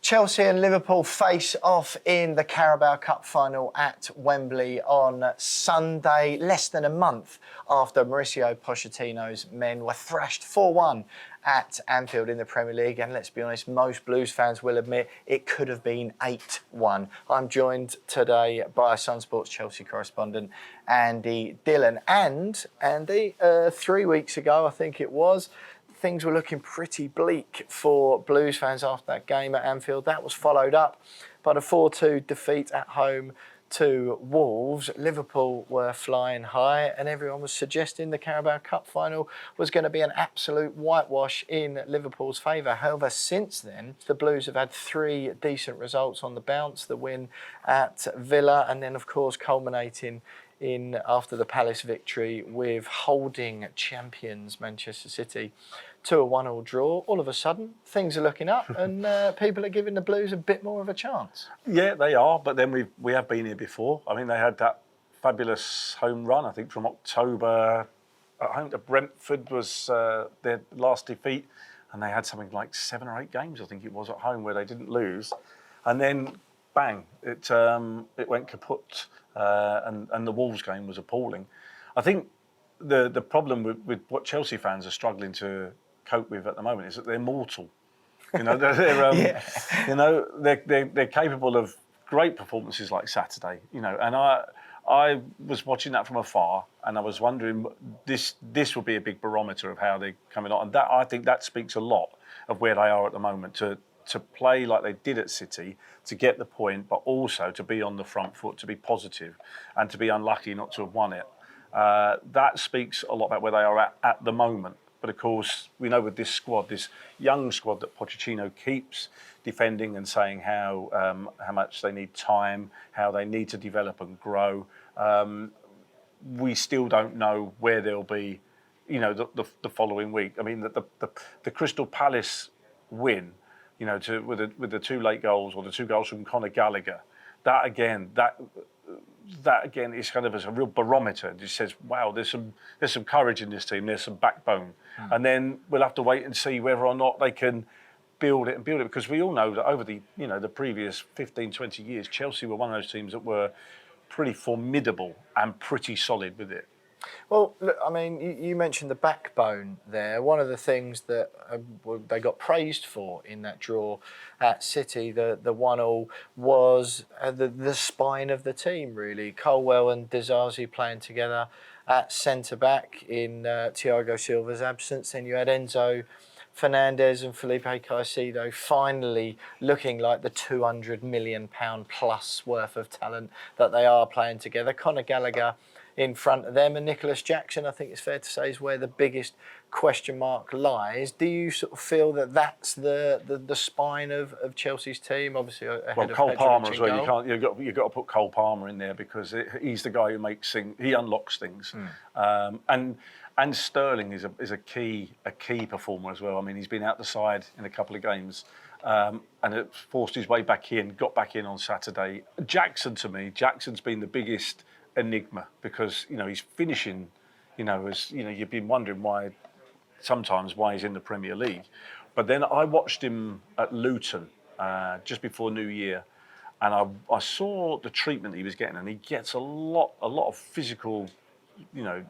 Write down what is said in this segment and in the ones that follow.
Chelsea and Liverpool face off in the Carabao Cup final at Wembley on Sunday, less than a month after Mauricio Pochettino's men were thrashed 4-1 at Anfield in the Premier League. And let's be honest, most Blues fans will admit it could have been 8-1. I'm joined today by Sun Sports Chelsea correspondent Andy Dillon. And Andy, 3 weeks ago, I think it was, things were looking pretty bleak for Blues fans after that game at Anfield. That was followed up by the 4-2 defeat at home to Wolves. Liverpool were flying high and everyone was suggesting the Carabao Cup final was going to be an absolute whitewash in Liverpool's favour. However, since then, the Blues have had 3 decent results on the bounce. The win at Villa and then, of course, culminating in after the Palace victory with holding champions Manchester City to a 1-1 draw. All of a sudden, things are looking up and people are giving the Blues a bit more of a chance. Yeah, they are, but then we have been here before. I mean, they had that fabulous home run, I think, from October at home to Brentford was their last defeat, and they had something like 7 or 8 games, I think it was, at home where they didn't lose. And then, bang, it went kaput. And the Wolves game was appalling. I think the problem with what Chelsea fans are struggling to cope with at the moment is that they're mortal. You know, they're capable of great performances like Saturday. You know, and I was watching that from afar, and I was wondering this will be a big barometer of how they're coming on, and that I think that speaks a lot of where they are at the moment to play like they did at City, to get the point, but also to be on the front foot, to be positive, and to be unlucky not to have won it. That speaks a lot about where they are at the moment. But of course, we know with this squad, this young squad that Pochettino keeps defending and saying how much they need time, how they need to develop and grow. We still don't know where they'll be, you know, the following week. I mean, the Crystal Palace win, you know, with the 2 late goals or the 2 goals from Conor Gallagher, that again is kind of as a real barometer. It just says, wow, there's some courage in this team. There's some backbone, and then we'll have to wait and see whether or not they can build it, because we all know that over the previous 15, 20 years, Chelsea were one of those teams that were pretty formidable and pretty solid with it. Well, look, I mean, you mentioned the backbone there. One of the things that they got praised for in that draw at City, the 1-1, was the spine of the team, really. Colwell and Disasi playing together at centre-back in Thiago Silva's absence. Then you had Enzo Fernandez and Felipe Caicedo finally looking like the £200 million plus worth of talent that they are playing together. Conor Gallagher in front of them, and Nicholas Jackson, I think it's fair to say, is where the biggest question mark lies. Do you sort of feel that that's the spine of Chelsea's team? Obviously, ahead of Cole Palmer as well. goal. You've got to put Cole Palmer in there because he's the guy who makes things. He unlocks things, and Sterling is a key performer as well. I mean, he's been out the side in a couple of games. And it forced his way back in, got back in on Saturday. Jackson's been the biggest enigma because, you know, he's finishing, you know, as you know, you've been wondering why he's in the Premier League. But then I watched him at Luton just before New Year, and I saw the treatment he was getting, and he gets a lot of physical, you know,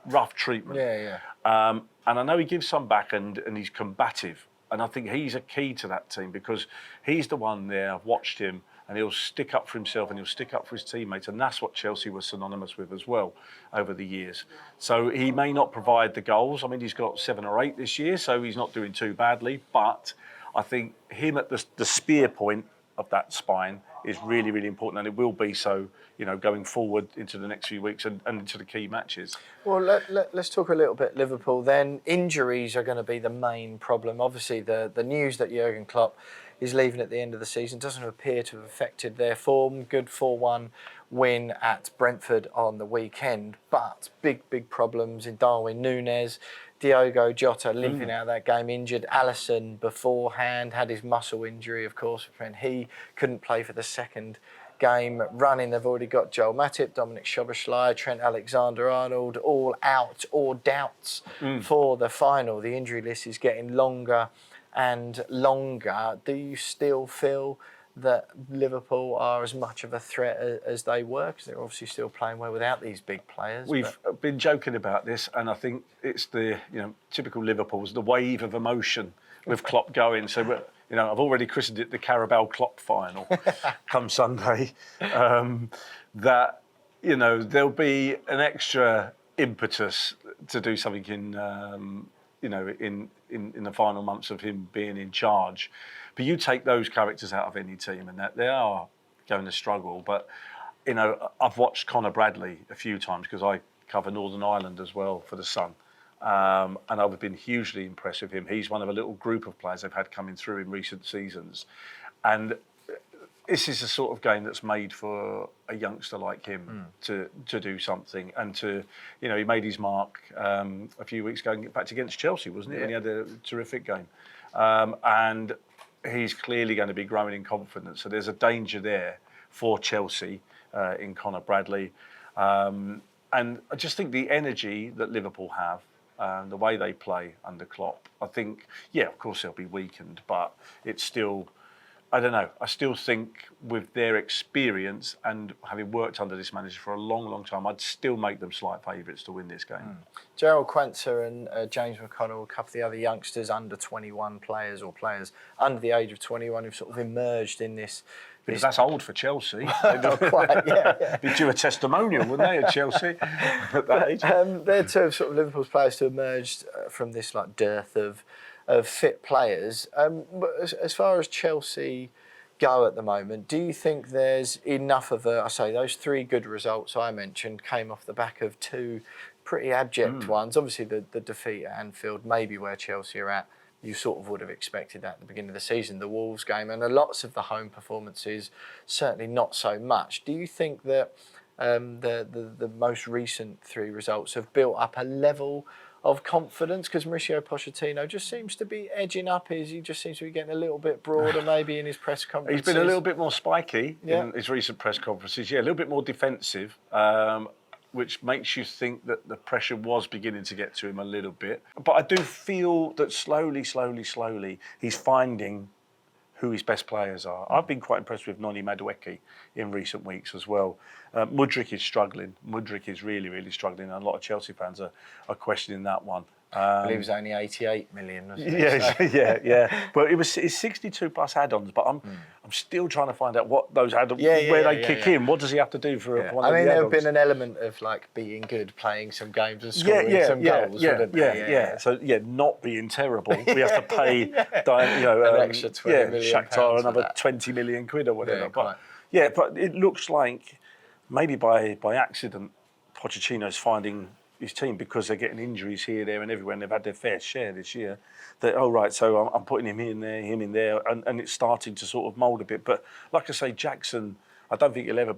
rough treatment. Yeah. And I know he gives some back, and he's combative. And I think he's a key to that team because he's the one there. I've watched him, and he'll stick up for himself and he'll stick up for his teammates. And that's what Chelsea was synonymous with as well over the years. So he may not provide the goals. I mean, he's got 7 or 8 this year, so he's not doing too badly. But I think him at the spear point of that spine is really, really important. And it will be so, you know, going forward into the next few weeks and into the key matches. Well, let's talk a little bit Liverpool then. Injuries are going to be the main problem. Obviously, the news that Jurgen Klopp is leaving at the end of the season doesn't appear to have affected their form. Good 4-1 win at Brentford on the weekend, but big problems in Darwin Nunez. Diogo Jota limping out of that game, injured. Alisson beforehand had his muscle injury, of course, when he couldn't play for the second game running. They've already got Joel Matip, Dominic Szoboszlai, Trent Alexander-Arnold all out or doubts for the final. The injury list is getting longer and longer, do you still feel that Liverpool are as much of a threat as they were? Because they're obviously still playing well without these big players. We've been joking about this, and I think it's the typical Liverpool's the wave of emotion with Klopp going. So I've already christened it the Carabao Cup final come Sunday. That there'll be an extra impetus to do something in the final months of him being in charge. But you take those characters out of any team, and that they are going to struggle. But I've watched Conor Bradley a few times because I cover Northern Ireland as well for the Sun, and I've been hugely impressed with him. He's one of a little group of players they've had coming through in recent seasons, and this is the sort of game that's made for a youngster like him to do something, and he made his mark a few weeks ago, in fact against Chelsea, wasn't it? Yeah. When he had a terrific game, and he's clearly going to be growing in confidence. So there's a danger there for Chelsea in Conor Bradley, and I just think the energy that Liverpool have, the way they play under Klopp, I think, of course they'll be weakened, but it's still. I don't know. I still think with their experience and having worked under this manager for a long, long time, I'd still make them slight favourites to win this game. Gerald Quansah and James McConnell, a couple of the other youngsters, under 21 players or players under the age of 21 who've sort of emerged in this. Because that's old for Chelsea. Not quite, yeah. Be due a testimonial, wouldn't they, at Chelsea at that age? They're two of sort of Liverpool's players who emerged from this dearth of fit players. But as far as Chelsea go at the moment, do you think there's enough of those three good results I mentioned came off the back of two pretty abject ones. Obviously the defeat at Anfield, maybe where Chelsea are at, you sort of would have expected that at the beginning of the season, the Wolves game, and lots of the home performances, certainly not so much. Do you think that the most recent three results have built up a level of confidence? Because Mauricio Pochettino just seems to be edging up. He just seems to be getting a little bit broader maybe in his press conferences. He's been a little bit more spiky in his recent press conferences. Yeah, a little bit more defensive, which makes you think that the pressure was beginning to get to him a little bit. But I do feel that slowly, he's finding who his best players are. I've been quite impressed with Noni Madueke in recent weeks as well. Mudryk is struggling. Mudryk is really, really struggling. And a lot of Chelsea fans are questioning that one. I believe it was only 88 million, wasn't it? Yeah, yeah. But it's 62 plus add-ons. But I'm still trying to find out what those add-ons, where they kick in. What does he have to do for one of the add-ons? There have been an element of being good, playing some games and scoring some goals. So not being terrible. We have to pay an extra 20 million Shakhtar another 20 million quid or whatever. But it looks like maybe by accident Pochettino's finding his team, because they're getting injuries here, there and everywhere, and they've had their fair share this year, that, so I'm putting him in there, and it's starting to sort of mould a bit. But like I say, Jackson, I don't think he'll ever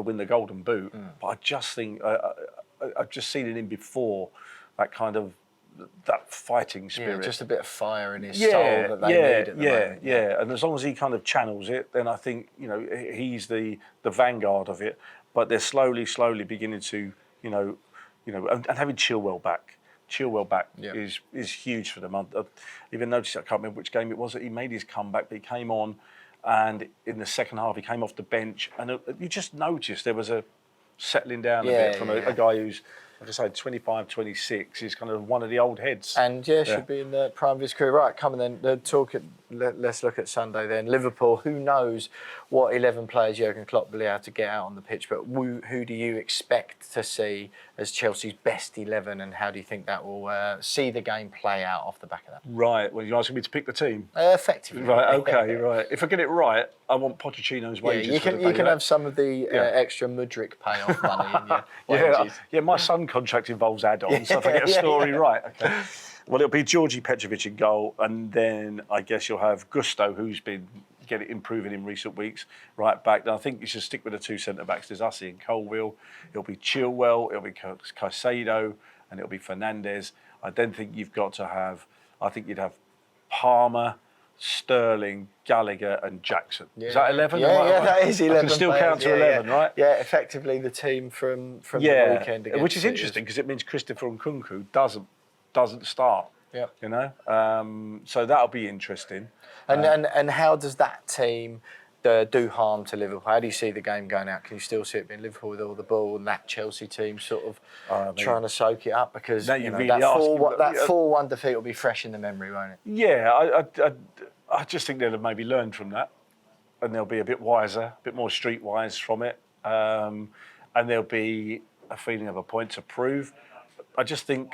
win the Golden Boot, but I just think, I've just seen in him before, that fighting spirit. Yeah, just a bit of fire in his soul that they need at the moment. And as long as he kind of channels it, then I think, he's the vanguard of it. But they're slowly beginning to, and having Chilwell back. Is huge for them. I even noticed, I can't remember which game it was that he made his comeback, but he came on, and in the second half he came off the bench, and you just noticed there was a settling down a bit from a guy who's, like I say, 25, 26. He's kind of one of the old heads. And should be in the prime of his career. Right, come on then, let's look at Sunday then. Liverpool, who knows what 11 players Jurgen Klopp will be able to get out on the pitch, but who do you expect to see as Chelsea's best 11, and how do you think that will see the game play out off the back of that? Right, well, you're asking me to pick the team? Effectively. Right, okay, right. If I get it right, I want Pochettino's wages. You can have some of the extra Mudryk payoff money in your wages. My son contract involves add-ons, so if I get a story right. Okay. Well, it'll be Georgi Petrovic in goal, and then I guess you'll have Gusto, who's been improving in recent weeks, right back. Then I think you should stick with the two centre-backs. There's Ussie and Colwill. It'll be Chilwell, it'll be Caicedo, and it'll be Fernandes. I then think you'd have Palmer, Sterling, Gallagher and Jackson. Is that 11? That is 11. I can still count to 11, right? Yeah, effectively the team from the weekend against which is interesting because it means Christopher Nkunku doesn't start Yep. You know, so that'll be interesting. And how does that team do harm to Liverpool? How do you see the game going out? Can you still see it being Liverpool with all the ball and that Chelsea team sort of trying to soak it up? Because Now you you're know, really that asking- 4-1 defeat will be fresh in the memory, won't it? Yeah, I just think they'll have maybe learned from that, and they'll be a bit wiser, a bit more streetwise from it, and there'll be a feeling of a point to prove. I think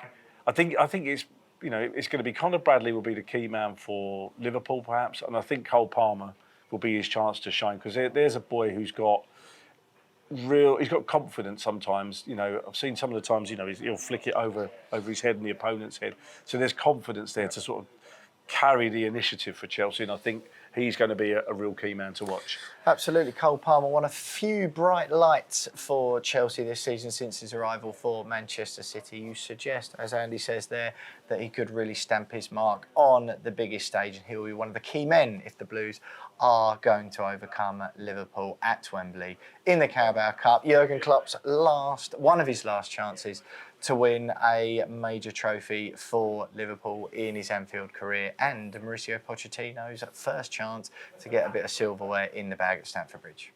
it's, you know, it's going to be Conor Bradley will be the key man for Liverpool perhaps, and I think Cole Palmer will be his chance to shine, because there's a boy who's got he's got confidence sometimes. You know, I've seen some of the times, you know, he'll flick it over his head and the opponent's head. So there's confidence there to sort of carry the initiative for Chelsea, and I think he's going to be a real key man to watch. Absolutely. Cole Palmer, one of few bright lights for Chelsea this season since his arrival for Manchester City. You suggest, as Andy says there, that he could really stamp his mark on the biggest stage, and he'll be one of the key men if the Blues are going to overcome Liverpool at Wembley in the Carabao Cup. Jurgen Klopp's one of his last chances to win a major trophy for Liverpool in his Anfield career, and Mauricio Pochettino's first chance to get a bit of silverware in the bag at Stamford Bridge.